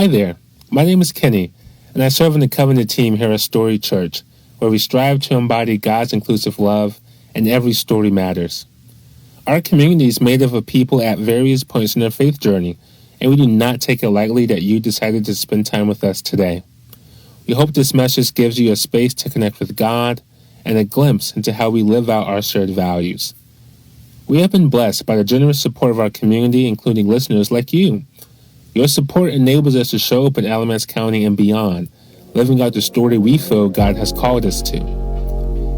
Hi there, my name is Kenny, and I serve in the Covenant team here at Storied Church, where we strive to embody God's inclusive love, and every story matters. Our community is made up of people at various points in their faith journey, and we do not take it lightly that you decided to spend time with us today. We hope this message gives you a space to connect with God and a glimpse into how we live out our shared values. We have been blessed by the generous support of our community, including listeners like you. Your support enables us to show up in Alamance County and beyond, living out the story we feel God has called us to.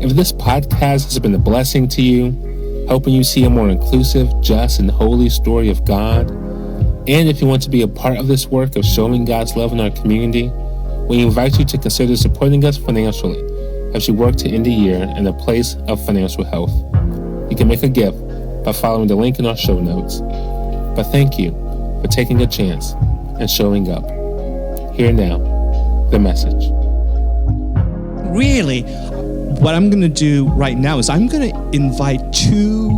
If this podcast has been a blessing to you, helping you see a more inclusive, just, and holy story of God, and if you want to be a part of this work of showing God's love in our community, we invite you to consider supporting us financially as we work to end the year in a place of financial health. You can make a gift by following the link in our show notes. But thank you for taking a chance and showing up. Here now, the message. Really, what I'm going to do right now is I'm going to invite two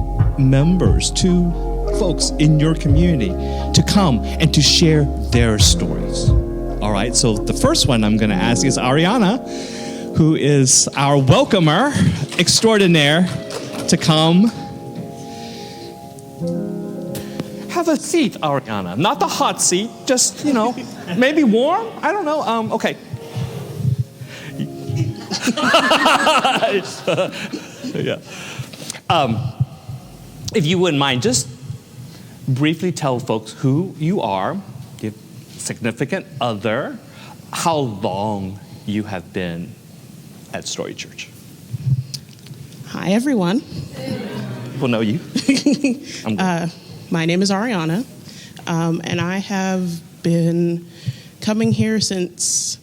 folks in your community to come and to share their stories. All right, so the first one I'm going to ask is Arianna, who is our welcomer extraordinaire, to come. Have a seat, Arianna. Not the hot seat, just, maybe warm? I don't know. Okay. Yeah. If you wouldn't mind, just briefly tell folks who you are, your significant other, how long you have been at Storied Church. Hi, everyone. People know you. My name is Arianna, and I have been coming here since,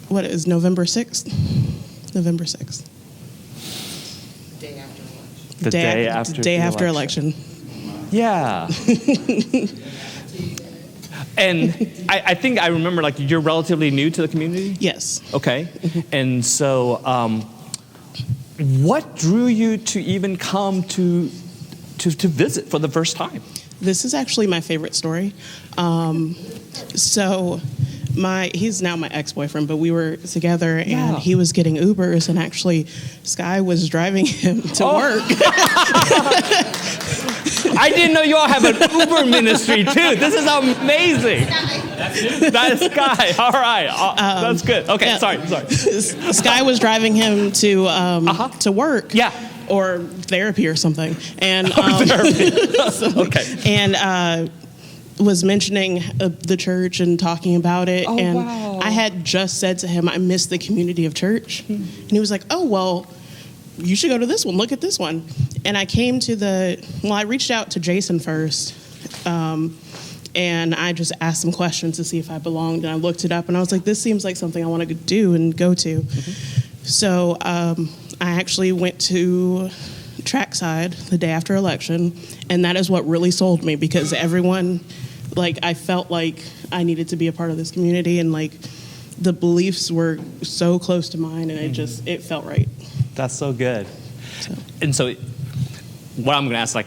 November 6th? November 6th. The day after election. Yeah. And I think I remember, you're relatively new to the community? Yes. Okay. And so what drew you to even come to visit for the first time? This is actually my favorite story. He's now my ex-boyfriend, but we were together and he was getting Ubers, and actually Sky was driving him to work. I didn't know you all have an Uber ministry too. This is amazing. That's Sky. All right. That's good. Okay, yeah. Sorry. Sky was driving him to work. Yeah. Or therapy or something. And Okay. And was mentioning the church and talking about it. Oh, and wow. I had just said to him, I miss the community of church. And he was like, oh, well, you should go to this one. Look at this one. And I came to I reached out to Jason first. And I just asked some questions to see if I belonged. And I looked it up and I was like, this seems like something I want to do and go to. Mm-hmm. So I actually went to Trackside the day after election. And that is what really sold me, because everyone, I felt like I needed to be a part of this community, and the beliefs were so close to mine, and it felt right. That's so good. And so what I'm going to ask,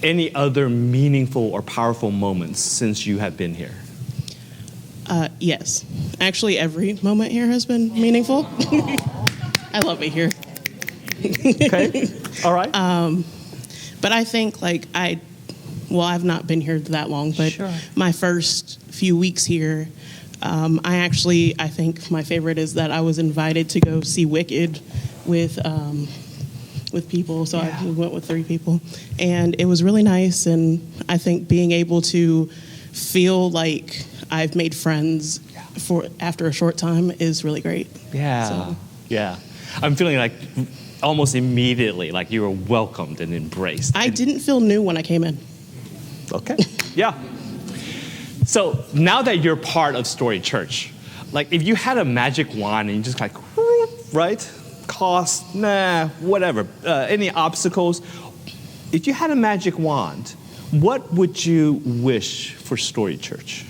any other meaningful or powerful moments since you have been here? Yes. Actually, every moment here has been meaningful. I love it here. Okay. All right. But I think I've not been here that long, but sure. My first few weeks here, I think my favorite is that I was invited to go see Wicked with people. So I went with 3 people, and it was really nice. And I think being able to feel like I've made friends after a short time is really great. Yeah. So. Yeah. I'm feeling almost immediately you were welcomed and embraced. I didn't feel new when I came in. Okay. Yeah. So now that you're part of Storied Church, if you had a magic wand and you just right? Cost, whatever. Any obstacles. If you had a magic wand, what would you wish for Storied Church?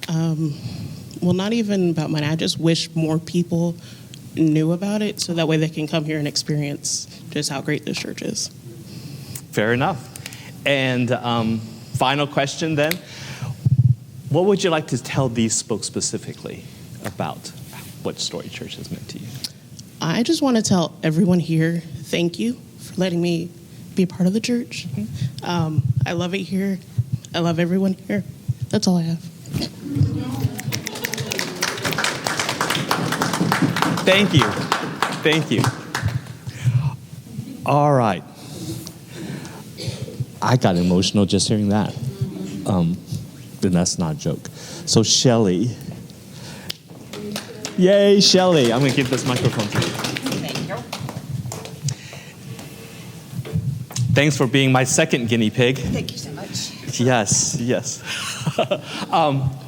Well, not even about mine. I just wish more people knew about it, so that way they can come here and experience just how great this church is. Fair enough. And final question then. What would you like to tell these folks specifically about what Storied Church has meant to you? I just want to tell everyone here, thank you for letting me be a part of the church. I love it here. I love everyone here. That's all I have. Thank you. Thank you. All right. I got emotional just hearing that. Then that's not a joke. So Shelley. Yay, Shelley. I'm going to give this microphone to you. Thank you. Thanks for being my second guinea pig. Thank you so much. Yes.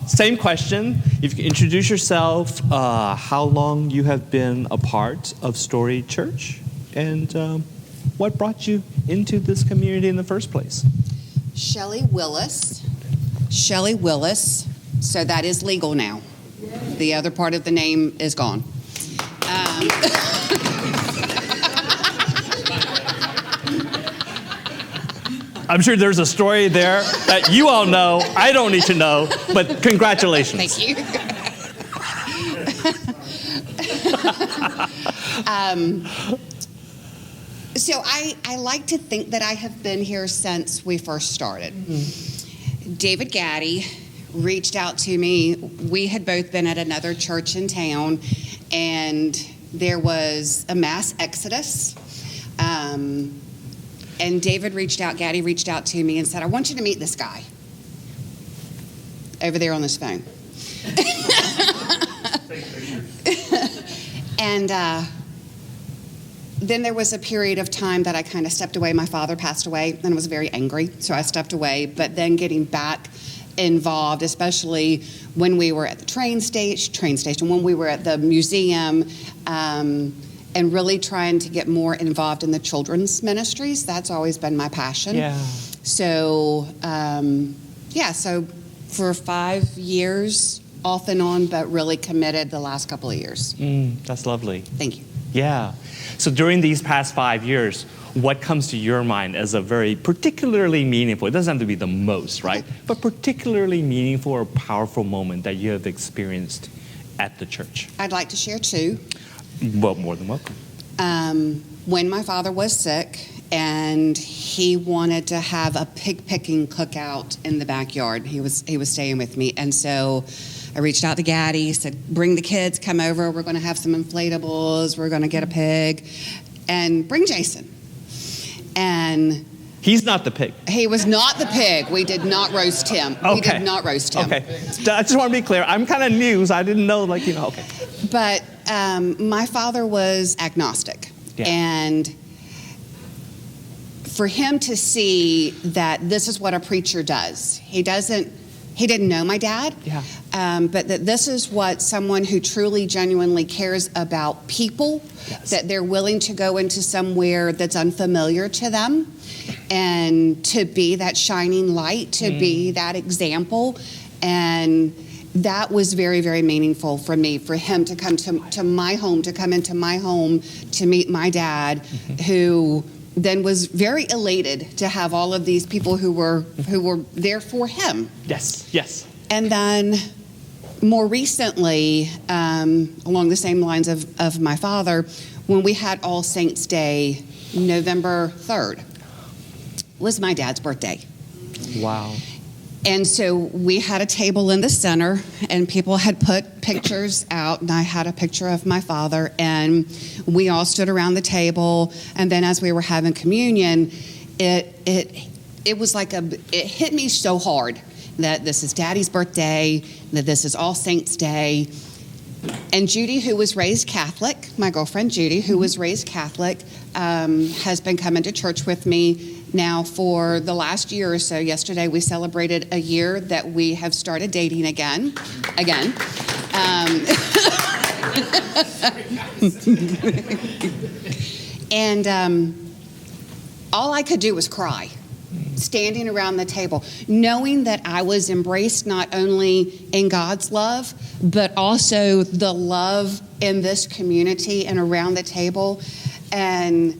Same question. If you can introduce yourself, how long you have been a part of Storied Church, and what brought you into this community in the first place? Shelley Willis. Shelley Willis. So that is legal now. The other part of the name is gone. I'm sure there's a story there that you all know. I don't need to know, but congratulations. Thank you. So I like to think that I have been here since we first started. David Gaddy reached out to me. We had both been at another church in town, and there was a mass exodus. And Gaddy reached out to me and said, I want you to meet this guy over there on this phone. And then there was a period of time that I kind of stepped away. My father passed away, and I was very angry, so I stepped away. But then getting back involved, especially when we were at the train station, when we were at the museum, and really trying to get more involved in the children's ministries. That's always been my passion. Yeah. So, so for 5 years, off and on, but really committed the last couple of years. That's lovely. Thank you. Yeah. So during these past 5 years, what comes to your mind as a very particularly meaningful, it doesn't have to be the most, right? But particularly meaningful or powerful moment that you have experienced at the church? I'd like to share two. Well, more than welcome. When my father was sick and he wanted to have a pig picking cookout in the backyard, he was staying with me, and so I reached out to Gaddy, said, bring the kids, come over, we're going to have some inflatables, we're going to get a pig, and bring Jason. And he's not the pig. he was not the pig. We did not roast him. Okay. We did not roast him. Okay. I just want to be clear. I'm kind of new, so I didn't know, okay. But my father was agnostic. Yeah. And for him to see that this is what a preacher does, he didn't know my dad, but that this is what someone who truly, genuinely cares about people, that they're willing to go into somewhere that's unfamiliar to them and to be that shining light, to be that example. And that was very, very meaningful for me, for him to come to my home, to come into my home, to meet my dad, who then was very elated to have all of these people who were there for him. Yes. And then more recently, along the same lines of my father, when we had All Saints Day, November 3rd, was my dad's birthday. Wow. And so we had a table in the center, and people had put pictures out, and I had a picture of my father, and we all stood around the table. And then as we were having communion, it was like it hit me so hard that this is Daddy's birthday, that this is All Saints Day. And Judy, who was raised Catholic, my girlfriend Judy, who was raised Catholic, has been coming to church with me now for the last year or so. Yesterday we celebrated a year that we have started dating again. And all I could do was cry, standing around the table, knowing that I was embraced not only in God's love, but also the love in this community and around the table. And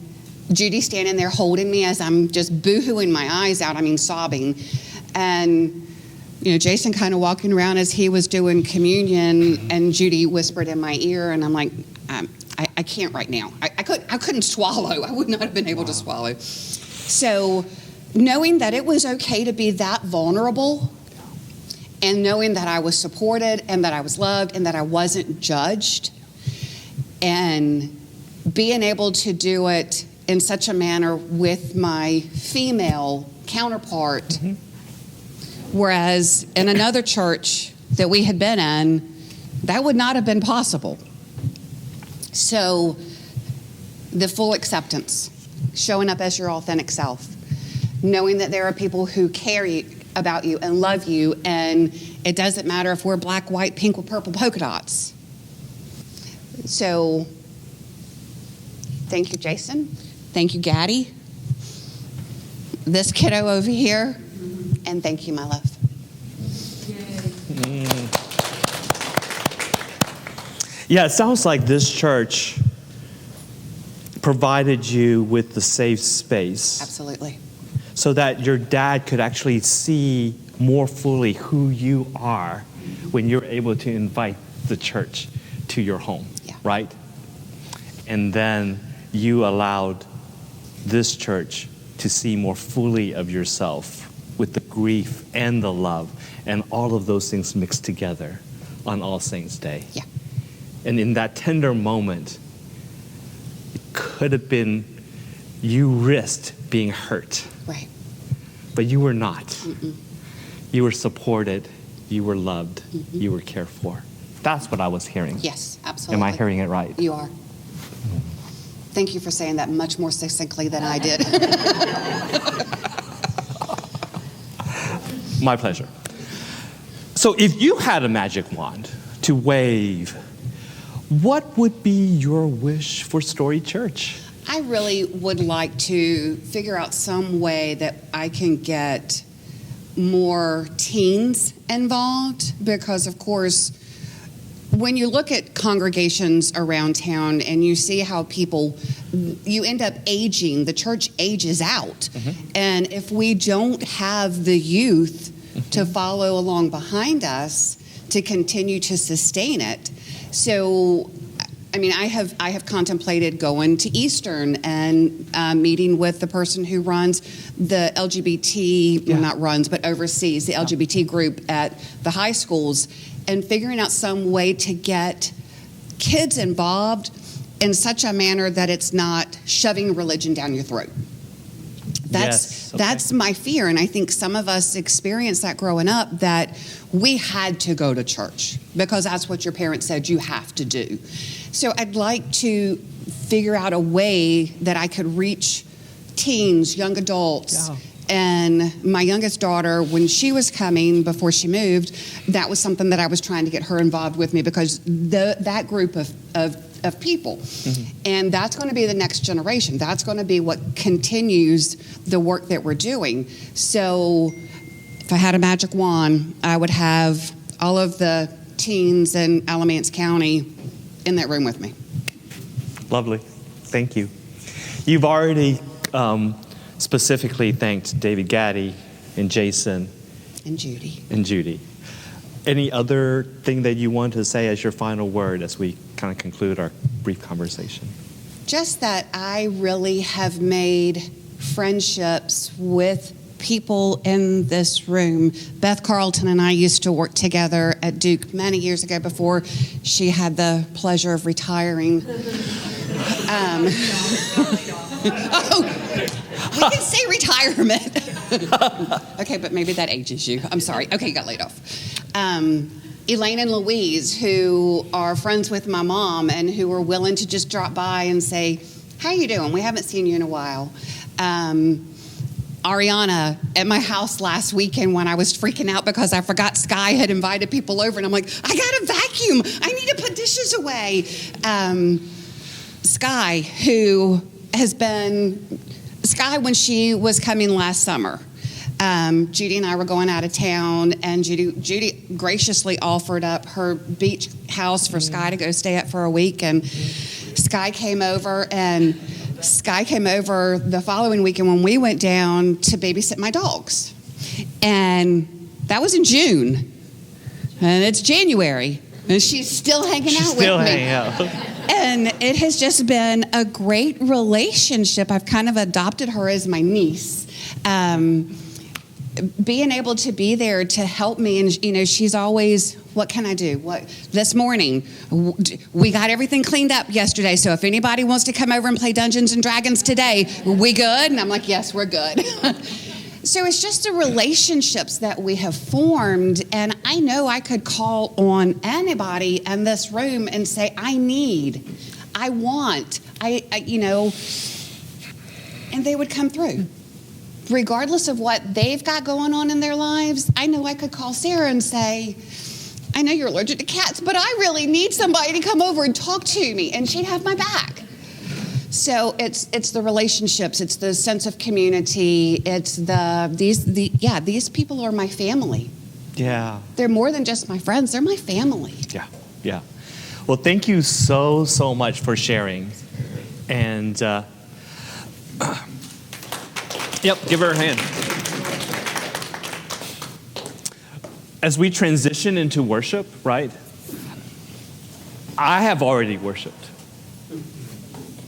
Judy standing there holding me as I'm just boo-hooing my eyes out, sobbing. And Jason kind of walking around as he was doing communion, and Judy whispered in my ear, and I'm like, I can't right now. I couldn't swallow. I would not have been able to swallow. So knowing that it was okay to be that vulnerable, and knowing that I was supported and that I was loved and that I wasn't judged, and being able to do it in such a manner with my female counterpart, whereas in another church that we had been in, that would not have been possible. So the full acceptance, showing up as your authentic self, knowing that there are people who care about you and love you, and it doesn't matter if we're black, white, pink, or purple polka dots. So thank you, Jason. Thank you, Gaddy. This kiddo over here. And thank you, my love. Yeah, it sounds like this church provided you with the safe space. Absolutely. So that your dad could actually see more fully who you are when you're able to invite the church to your home, right? And then you allowed this church to see more fully of yourself with the grief and the love and all of those things mixed together on All Saints' Day. Yeah. And in that tender moment, it could have been you risked being hurt. Right. But you were not. You were supported. You were loved. You were cared for. That's what I was hearing. Yes, absolutely. Am I hearing it right? You are. Thank you for saying that much more succinctly than I did. My pleasure. So if you had a magic wand to wave, what would be your wish for Storied Church? I really would like to figure out some way that I can get more teens involved, because, of course, when you look at congregations around town and you see how people, you end up aging, the church ages out. And if we don't have the youth to follow along behind us to continue to sustain it. So, I mean, I have contemplated going to Eastern and meeting with the person who runs the LGBT, well, not runs, but oversees the LGBT group at the high schools, and figuring out some way to get kids involved in such a manner that it's not shoving religion down your throat. That's my fear, and I think some of us experienced that growing up, that we had to go to church because that's what your parents said you have to do. So I'd like to figure out a way that I could reach teens, young adults. And my youngest daughter, when she was coming, before she moved, that was something that I was trying to get her involved with me, because that group of people. And that's going to be the next generation. That's going to be what continues the work that we're doing. So if I had a magic wand, I would have all of the teens in Alamance County in that room with me. Lovely. Thank you. You've already specifically thanked David Gaddy and Jason. And Judy. Any other thing that you want to say as your final word as we kind of conclude our brief conversation? Just that I really have made friendships with people in this room. Beth Carlton and I used to work together at Duke many years ago before she had the pleasure of retiring. We can say retirement. Okay, but maybe that ages you. I'm sorry. Okay, you got laid off. Elaine and Louise, who are friends with my mom and who are willing to just drop by and say, how you doing? We haven't seen you in a while. Arianna at my house last weekend when I was freaking out because I forgot Sky had invited people over, and I'm like, I got to vacuum. I need to put dishes away. Sky, who has been... Sky, when she was coming last summer, Judy and I were going out of town, and Judy graciously offered up her beach house for Sky to go stay at for a week, and Sky came over the following weekend when we went down to babysit my dogs. And That was in June. And it's January. And she's still hanging out with me. Still hanging out. And it has just been a great relationship. I've kind of adopted her as my niece. Being able to be there to help me, and she's always, what can I do? This morning, we got everything cleaned up yesterday, so if anybody wants to come over and play Dungeons and Dragons today, we good? And I'm like, yes, we're good. So it's just the relationships that we have formed, and I know I could call on anybody in this room and say, I want, and they would come through. Regardless of what they've got going on in their lives, I know I could call Sarah and say, I know you're allergic to cats, but I really need somebody to come over and talk to me, and she'd have my back. So it's the relationships, it's the sense of community, it's these people are my family. Yeah. They're more than just my friends, they're my family. Yeah. Well, thank you so much for sharing. And yep, give her a hand. As we transition into worship, right? I have already worshiped.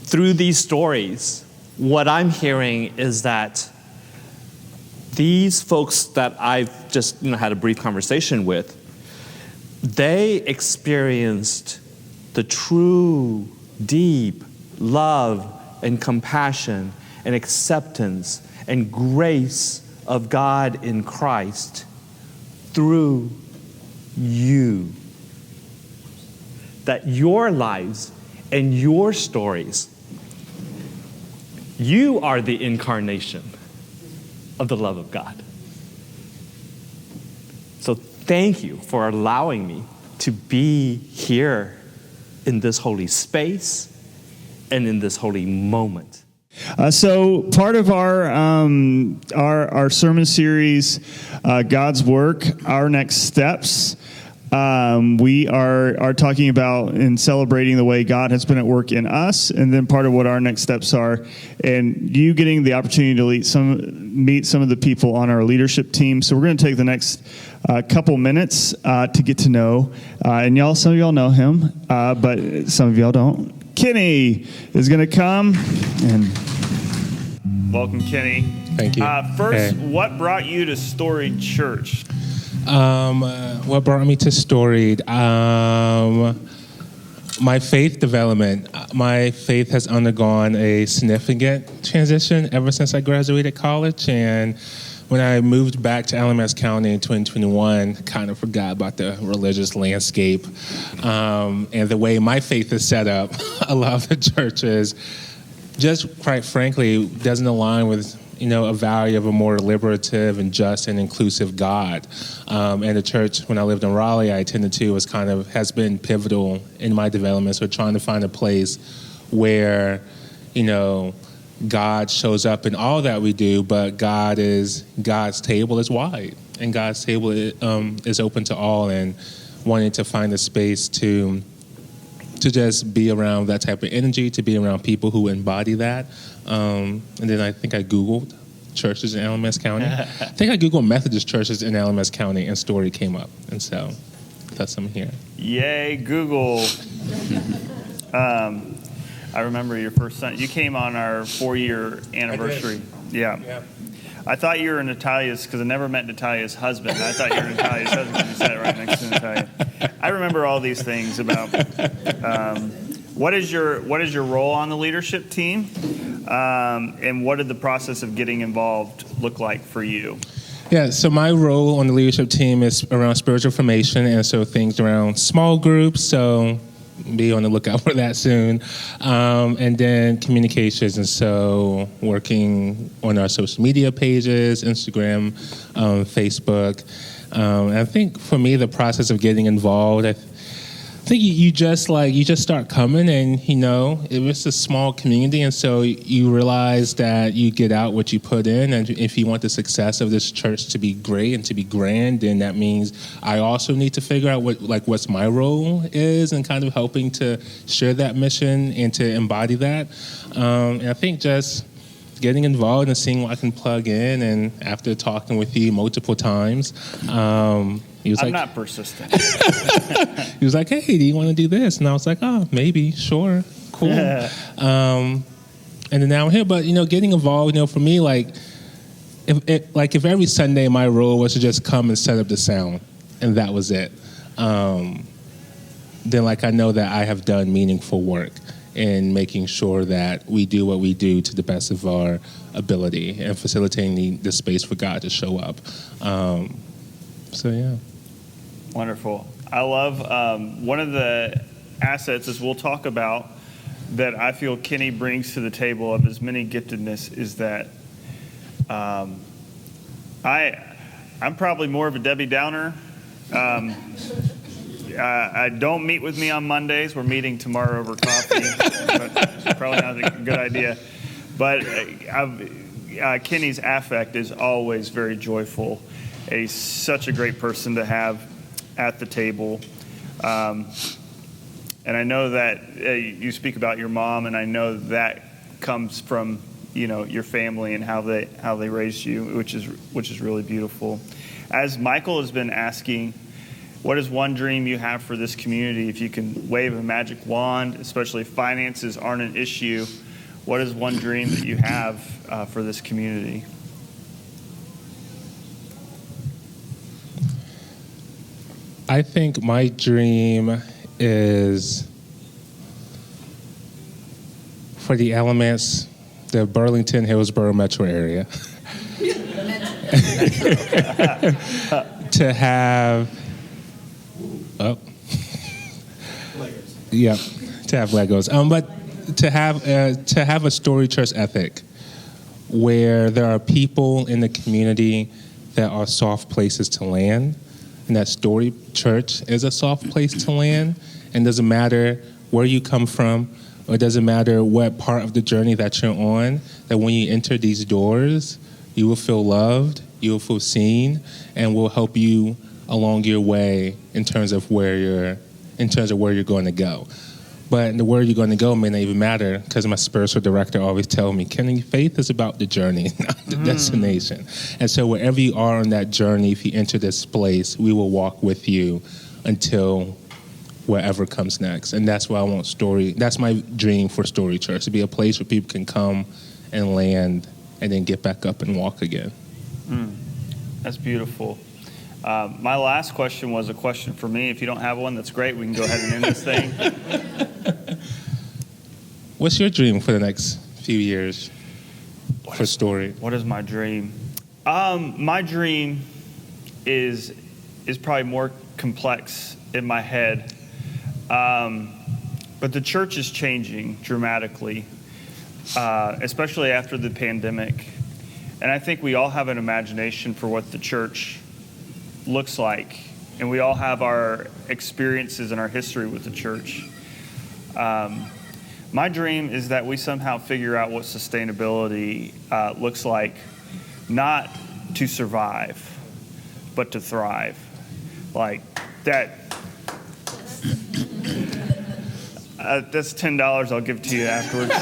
Through these stories, what I'm hearing is that these folks that I've just had a brief conversation with, they experienced the true, deep love and compassion and acceptance and grace of God in Christ through you. That your lives and your stories, you are the incarnation of the love of God. So thank you for allowing me to be here in this holy space and in this holy moment. So part of our sermon series, God's Work, Our Next Steps, we are talking about and celebrating the way God has been at work in us, and then part of what our next steps are, and you getting the opportunity to meet some of the people on our leadership team. So we're going to take the next couple minutes to get to know, and some of y'all know him, but some of y'all don't. Kenny is going to come and welcome, Kenny. Thank you. First, What brought you to Storied Church? What brought me to Storied? My faith development. My faith has undergone a significant transition ever since I graduated college. And when I moved back to Alamance County in 2021, kind of forgot about the religious landscape. And the way my faith is set up, a lot of the churches, just quite frankly, doesn't align with a value of a more liberative and just and inclusive God. And the church, when I lived in Raleigh, I attended to has been pivotal in my development. So trying to find a place where, God shows up in all that we do, but God's table is wide, and God's table is open to all, and wanting to find a space to just be around that type of energy, to be around people who embody that. And then I think I Googled churches in Alamance County. I think I Googled Methodist churches in Alamance County, and Story came up. And so that's I'm here. Yay, Google. I remember your first son. You came on our 4-year anniversary. Yeah. I thought you were Natalia's, because I never met Natalia's husband. I thought you were Natalia's husband because you sat right next to Natalia. I remember all these things about what is your role on the leadership team, and what did the process of getting involved look like for you? Yeah, so my role on the leadership team is around spiritual formation, and so things around small groups, so be on the lookout for that soon. And then communications, and so working on our social media pages, Instagram, Facebook. And I think for me, the process of getting involved, I think you just start coming, and it was a small community, and so you realize that you get out what you put in, and if you want the success of this church to be great and to be grand, then that means I also need to figure out what's my role is, and kind of helping to share that mission and to embody that. And I think just getting involved and seeing what I can plug in. And after talking with you multiple times, he was I'm like, not persistent. he was like, hey, do you want to do this? And I was like, oh, maybe, sure, cool. And then now I'm here. But, getting involved, for me, if every Sunday my role was to just come and set up the sound, and that was it, then I know that I have done meaningful work in making sure that we do what we do to the best of our ability and facilitating the space for God to show up. So, yeah. Wonderful. I love one of the assets, as we'll talk about, that I feel Kenny brings to the table of his many giftedness is that I'm probably more of a Debbie Downer. I don't meet with me on Mondays. We're meeting tomorrow over coffee. But probably not a good idea. But Kenny's affect is always very joyful. He's such a great person to have at the table. And I know that you speak about your mom, and I know that comes from your family and how they raised you, which is really beautiful. As Michael has been asking, what is one dream you have for this community? If you can wave a magic wand, especially if finances aren't an issue, what is one dream that you have for this community? I think my dream is for the Alamance, the Burlington, Hillsborough metro area, to have, to have Legos. But to have a Storied Church ethic where there are people in the community that are soft places to land, and that Storied Church is a soft place to land, and doesn't matter where you come from, or it doesn't matter what part of the journey that you're on, that when you enter these doors, you will feel loved, you will feel seen, and will help you along your way in terms of where you're going to go. But the where you're going to go may not even matter, because my spiritual director always tells me, Kenny, faith is about the journey, not the destination. And so wherever you are on that journey, if you enter this place, we will walk with you until wherever comes next. And that's why I want that's my dream for Storied Church, to be a place where people can come and land and then get back up and walk again. That's beautiful. My last question was a question for me. If you don't have one, that's great. We can go ahead and end this thing. What's your dream for the next few years for Story? What is my dream? My dream is probably more complex in my head. But the church is changing dramatically, especially after the pandemic. And I think we all have an imagination for what the church looks like, and we all have our experiences and our history with the church. My dream is that we somehow figure out what sustainability looks like, not to survive, but to thrive. Like that. That's $10 I'll give to you afterwards.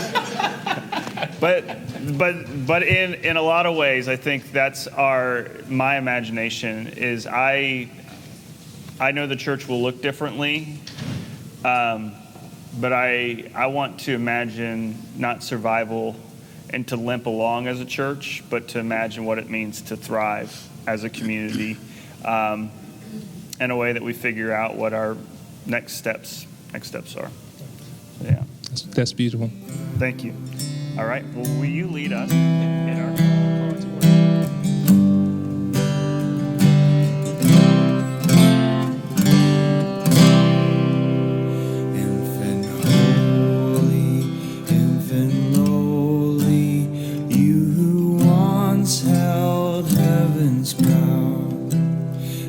But in a lot of ways, I think that's my imagination is I know the church will look differently, but I want to imagine not survival and to limp along as a church, but to imagine what it means to thrive as a community in a way that we figure out what our next steps are. Yeah. That's beautiful. Thank you. All right. Well, will you lead us in our call to worship? Infant lowly, you who once held heaven's crown,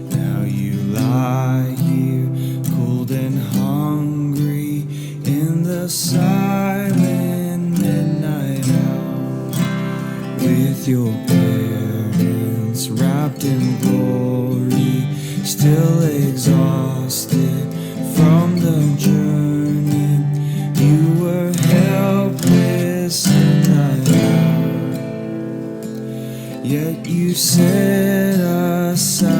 now you lie here, cold and hungry, in the silent midnight hour, with your parents wrapped in glory, still exhausted from the journey. You were helpless in that hour, you set aside.